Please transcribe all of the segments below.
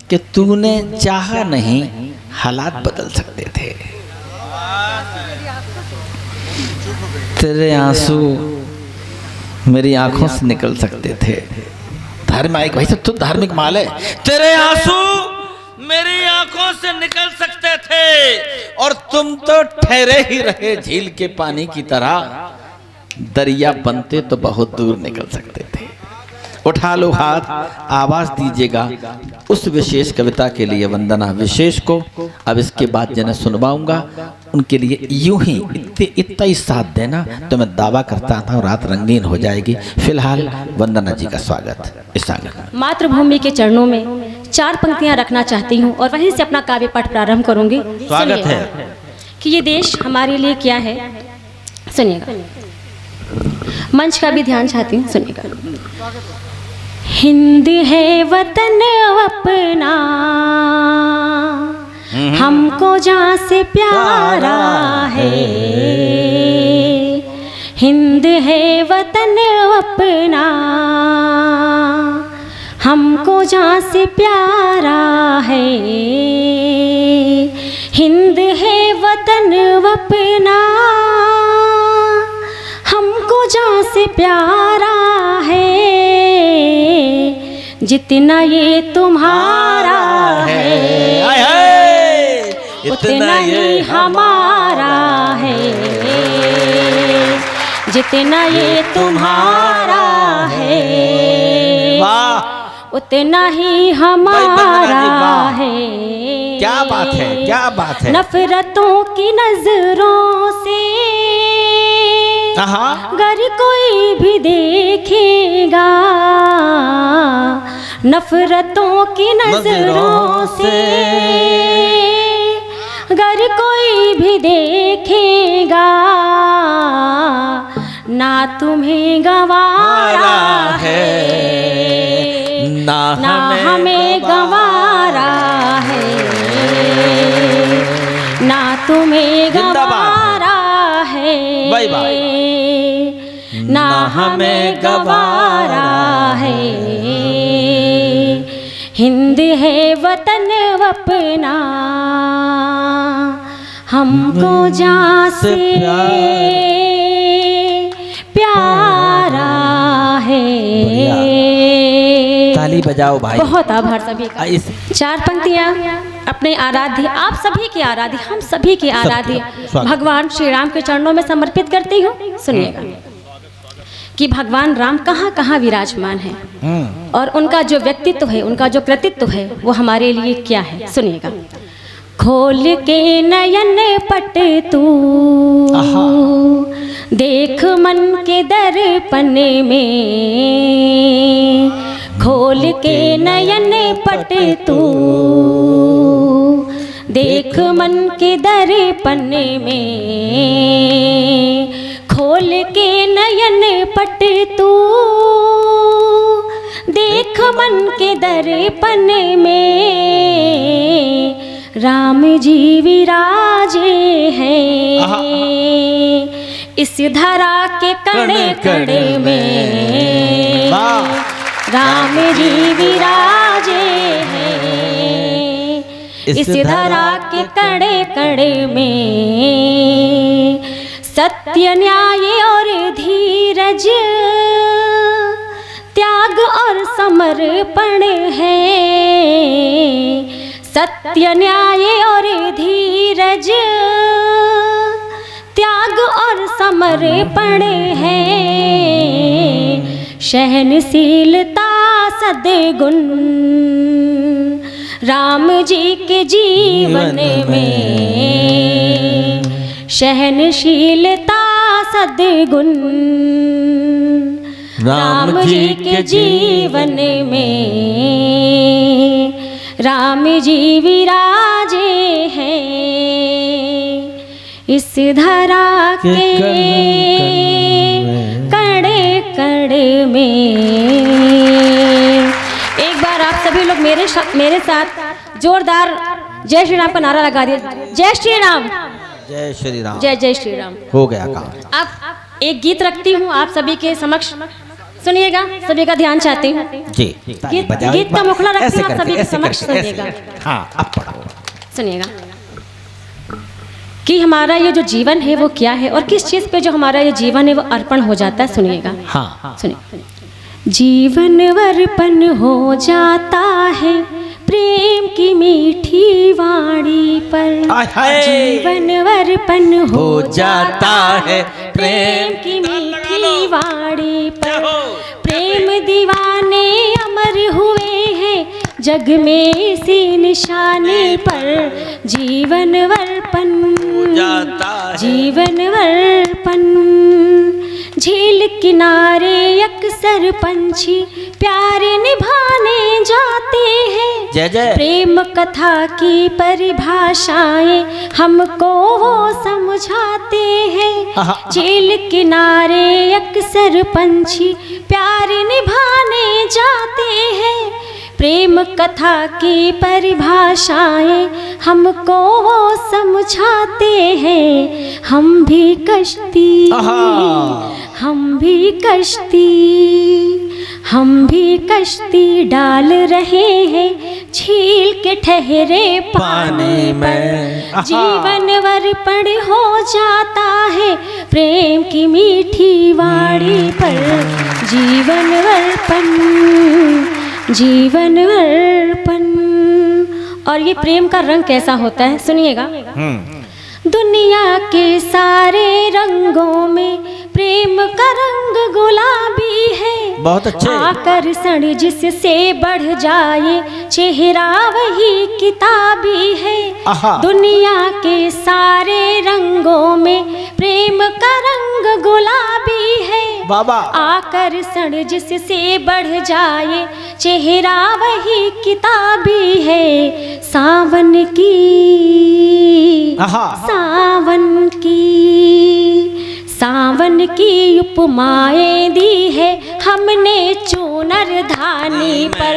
कि तूने चाहा नहीं, हालात बदल सकते थे। तेरे आंसू मेरी आंखों से निकल सकते थे। धार्मिक भाई साहब, तू धार्मिक माल है। तेरे आंसू मेरी आंखों से निकल सकते थे और तुम तो ठहरे ही रहे झील के पानी की तरह। दरिया बनते तो बहुत दूर निकल सकते थे। उठा लो हाथ, आवाज दीजिएगा उस विशेष कविता के लिए, वंदना विशेष को। अब इसके बाद जिन्हें सुनवाऊंगा उनके लिए यूं ही इतना ही साथ देना तो मैं दावा करता था रात रंगीन हो जाएगी। फिलहाल वंदना जी का स्वागत इस आंगन में। मातृभूमि के चरणों में 4 पंक्तियां रखना चाहती हूँ और वहीं से अपना काव्य पाठ प्रारंभ करूंगी। स्वागत है कि ये देश हमारे लिए क्या है। सुनिएगा, मंच का भी ध्यान चाहती हूँ, सुनिएगा। हिंद है वतन अपना, हमको जहाँ से प्यारा है। हिंद है वतन अपना, हमको जहाँ से प्यारा है। हिंद है वतन अपना, हमको जहाँ से प्यारा है। जितना ये तुम्हारा है, उतना ये हमारा है। जितना ये तुम्हारा है, उतना ही हमारा है। क्या बात है, क्या बात है। नफरतों की नजरों से अगर कोई भी देखेगा, नफरतों की नजरों से अगर कोई भी देखेगा, ना तुम्हें गवारा है, ना हमें गवारा है। ना तुम्हें गवारा है, ना हमें गवारा है। हिंद है वतन अपना, हमको जहाँ से प्यारा है। ताली बजाओ भाई। बहुत आभार सभी का। 4 पंक्तियाँ अपने आराध्य, आप सभी के आराध्य, हम सभी के आराध्य भगवान श्री राम के चरणों में समर्पित करती हूँ। सुनिएगा कि भगवान राम कहाँ कहाँ विराजमान है और उनका जो व्यक्तित्व है, उनका जो कृतित्व है, वो हमारे लिए क्या है। सुनिएगा। खोल के नयन पट तू, देख मन के दर्पण में। खोल के नयन पट तू, देख मन के दर्पण में। खोल के नयन पट तू, देख मन के दर्पण में। राम जी विराजे हैं इस धरा के कणे कणे में। राम जी विराजे हैं इस धरा के कणे कणे में। सत्य न्याय और धीरज, त्याग और समर्पण है। सत्य न्याय और धीरज, त्याग और समर्पण है। सहनशीलता सद्गुण राम जी के जीवन में। सहनशीलता सद्गुण राम जी के जीवन में। राम जी विराजे हैं इस धरा के कड़े कड़े में। एक बार आप सभी लोग मेरे साथ जोरदार जय श्री राम का नारा लगा दिया। जय श्री राम, जय श्री राम, जय जय श्री राम। हो गया काम। अब एक गीत रखती हूँ आप सभी के समक्ष, सुनिएगा, सभी का ध्यान चाहती हूँ। जी गीत का मुखला रखती हूँ आप सभी के समक्ष, सुनिएगा। हाँ अब पढ़ो। सुनिएगा कि हमारा ये जो जीवन है वो क्या है और किस चीज़ पे जो हमारा ये जीवन है वो अर्पण हो जाता है। सुनिएगा, हाँ सुनिए। जीवन अर्पण हो जाता है प्रेम की मीठी वाणी पर, जीवन अर्पण हो जाता है प्रेम की मीठी वाणी पर। प्रेम दीवाने अमर हुए हैं जग में इसी निशाने पर, जीवन अर्पण जीवन अर्पण। झील किनारे अक्सर पंछी प्यार निभाने जाते हैं, जय जय। प्रेम कथा की परिभाषाएं हमको वो समझाते हैं। झील किनारे अक्सर पंछी प्यार निभाने जाते हैं, प्रेम कथा की परिभाषाएं हमको वो समझाते हैं। हम भी कश्ती, हम भी कश्ती, हम भी कश्ती डाल रहे हैं झील के ठहरे पानी में। जीवन अर्पण हो जाता है प्रेम की मीठी वाणी पर, जीवन अर्पण जीवन अर्पण। और ये प्रेम का रंग कैसा होता है, सुनिएगा। दुनिया के सारे रंगों में प्रेम का रंग गुलाबी है, बहुत अच्छे। आकर्षण जिससे बढ़ जाए चेहरा वही किताबी है। दुनिया के सारे रंगों में प्रेम का रंग गुलाबी है, बाबा। आकर्षण जिससे बढ़ जाए चेहरा वही किताबी है। सावन की, सावन की, सावन की उपमाएं दी है हमने चूनर धानी पर,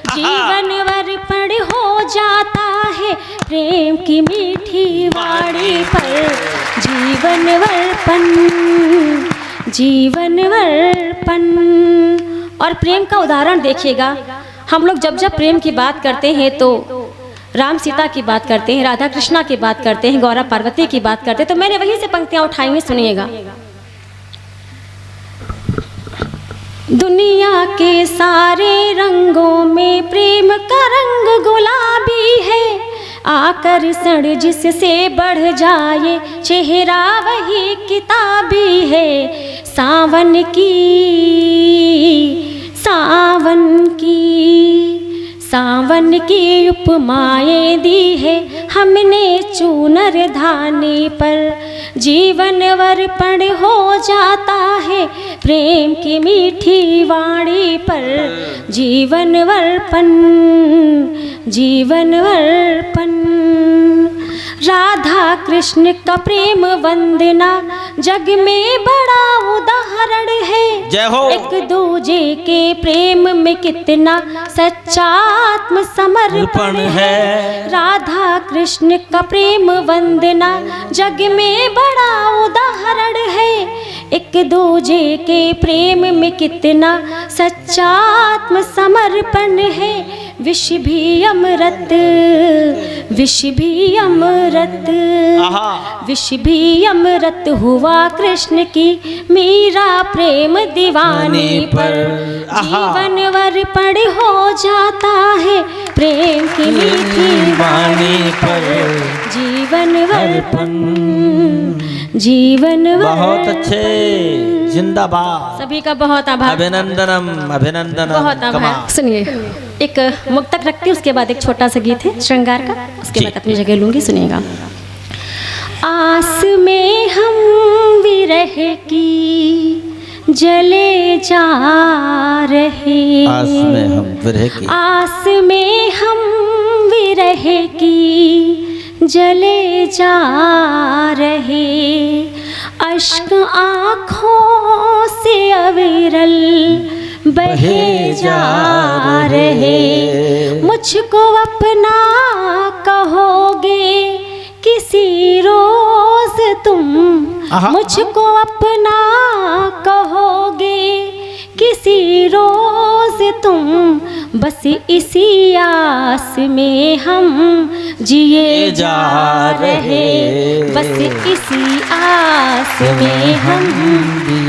जीवन अर्पण हो जाता है प्रेम की मीठी वाणी पर, जीवन अर्पण जीवन अर्पण। और प्रेम का उदाहरण देखिएगा, हम लोग जब जब प्रेम की बात करते हैं तो राम सीता की बात करते हैं, राधा कृष्णा की बात करते हैं, गौरा पार्वती की बात करते हैं, तो मैंने वहीं से पंक्तियां उठाई हैं, सुनिएगा। दुनिया के सारे रंगों में प्रेम का रंग गुलाबी है, आकर्षण जिससे बढ़ जाए चेहरा वही किताबी है। सावन की, सावन की, सावन की उपमाएं दी है हमने चूनर धानी पर, जीवन अर्पण हो जाता है प्रेम की मीठी वाणी पर, जीवन अर्पण जीवन अर्पण। राधा कृष्ण का प्रेम वंदना जग में बड़ा उदाहरण है, जय हो। एक दूजे के प्रेम में कितना सच्चा आत्म समर्पण है। राधा कृष्ण का प्रेम वंदना जग में बड़ा उदाहरण है, एक दूजे के प्रेम में कितना सच्चा आत्म समर्पण है। विष भी अमृत, विष भी अमृत, विष भी अमृत हुआ कृष्ण की मीरा प्रेम दीवानी पर, जीवन अर्पण हो जाता है प्रेम की मीठी वाणी पर, जीवन अर्पण जीवन अर्पण। बहुत अच्छे, जिंदाबाद। सभी का बहुत आभार, अभिनंदनम अभिनंदनम। बहुत आभार। सुनिए, एक मुक्तक रखती हूँ, उसके बाद एक छोटा सा गीत है श्रृंगार का, उसके बाद अपनी जगह लूंगी, सुनिएगा। आस में हम विरह की जले जा रहे, आस में हम विरह की, आस में हम विरह की जले जा रहे, अश्क आँखों से अविरल बहे जा रहे। मुझको अपना कहोगे किसी रोज तुम, मुझको अपना कहोगे किसी रोज तुम, बस इसी आस में हम जिए जा रहे, बस इसी आस में हम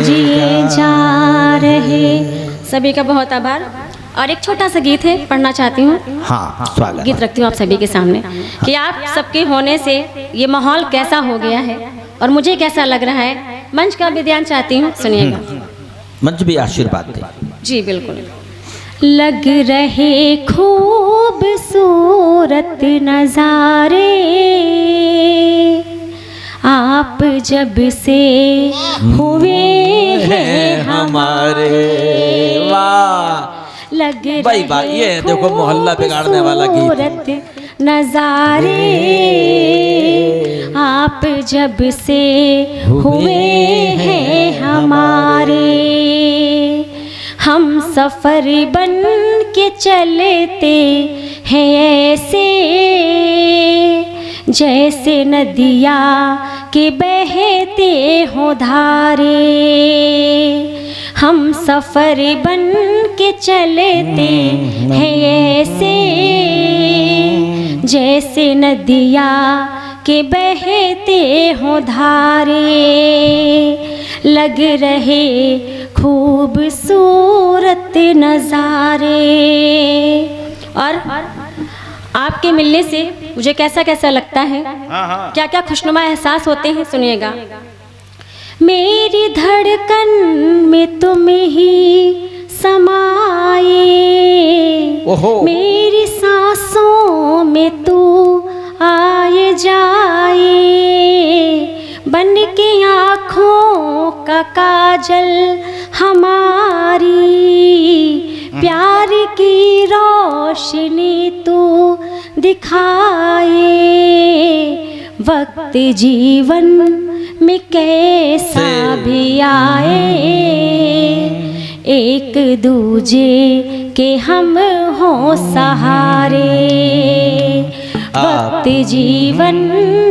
जिए जा रहे। सभी का बहुत आभार। और एक छोटा सा गीत है, पढ़ना चाहती हूँ। हाँ, स्वागत। गीत रखती हूँ आप सभी के सामने कि आप सबके होने से ये माहौल कैसा हो गया है और मुझे कैसा लग रहा है। मंच का भी ध्यान चाहती हूँ, सुनिएगा। मंच भी आशीर्वाद दे। जी बिल्कुल। लग रहे खूबसूरत नजारे आप जब से हुए हैं हमारे। वाह, लग भाई भाई, ये देखो मोहल्ला बिगाड़ने वाला गीत। नजारे आप जब से हुए हैं हमारे, हम सफर बन के चलते हैं ऐसे जैसे नदिया के बहते हो धारे। हम सफर बन के चलते हैं ऐसे जैसे नदिया के बहते हो धारे। लग रहे खूबसूरत नज़ारे। और आपके मिलने से मुझे कैसा कैसा लगता है, क्या क्या खुशनुमा एहसास होते हैं, सुनिएगा। मेरी धड़कन में तुम ही समाए, मेरी सांसों में तू आए जाए, बन के आँखों का काजल हमारी, प्यार की रोशनी तू दिखाए। वक्त जीवन में कैसा भी आए, एक दूजे के हम हों सहारे। वक्त जीवन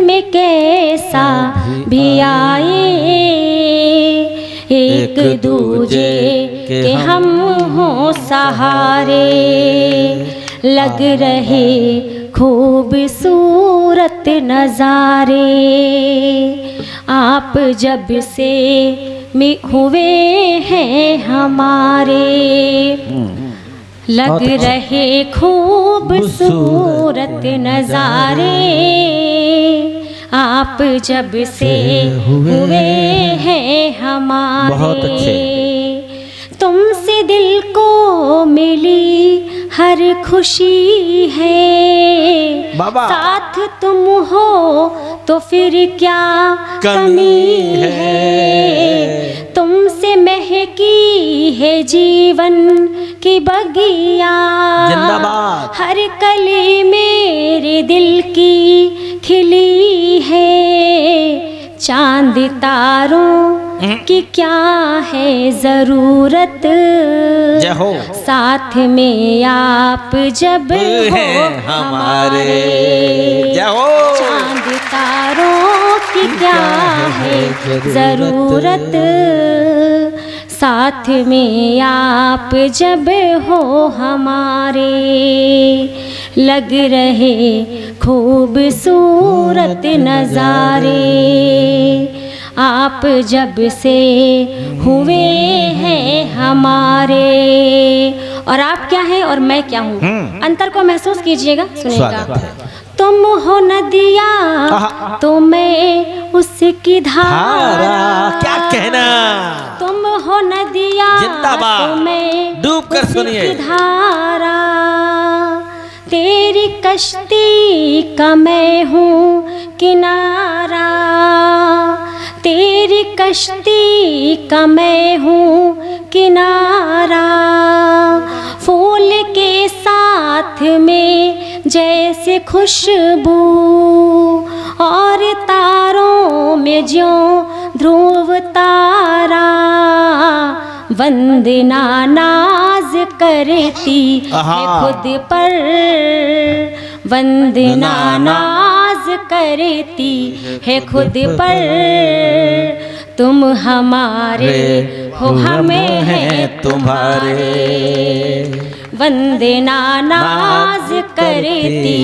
में कैसा भी आए, एक दूजे के हम हों सहारे। लग रहे खूबसूरत नज़ारे आप जब से हुए हैं हमारे। लग रहे खूबसूरत नज़ारे आप जब से हुए हैं हमारे। बहुत अच्छे। तुमसे दिल को मिली हर खुशी है, बाबा। साथ तुम हो तो फिर क्या कमी है। तुमसे महकी है जीवन की बगिया, जिंदाबाद। हर कली मेरे दिल की खिली है। चांद तारों की क्या है ज़रूरत, जय हो। साथ में आप जब हो हमारे। जय हो। चांद तारों की क्या है ज़रूरत, साथ में आप जब हो हमारे। लग रहे खूबसूरत नज़ारे आप जब से हुए हैं हमारे। और आप क्या हैं और मैं क्या हूँ, अंतर को महसूस कीजिएगा, सुनिएगा। तुम हो नदिया तो मैं उसकी धारा। क्या कहना। तुम हो नदिया तो मैं डूब कर सुनिए। उसकी धारा। तेरी कश्ती का मैं हूँ किनारा, तेरी कश्ती का मैं हूँ किनारा। फूल के साथ में जैसे खुशबू, और तारों में ज्यों ध्रुव तारा। वंदना नाज करती है खुद पर, वंदना नाज करती है खुद पर, तुम हमारे हो हम हैं तुम्हारे। वंदना नाज करती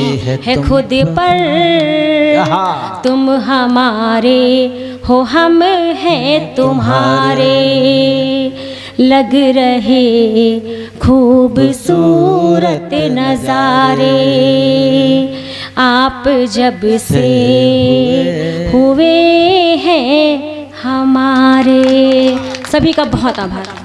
है खुद पर, तुम हमारे हो हम हैं तुम्हारे। लग रहे खूबसूरत नज़ारे, आप जब से हुए हैं हमारे। सभी का बहुत आभार।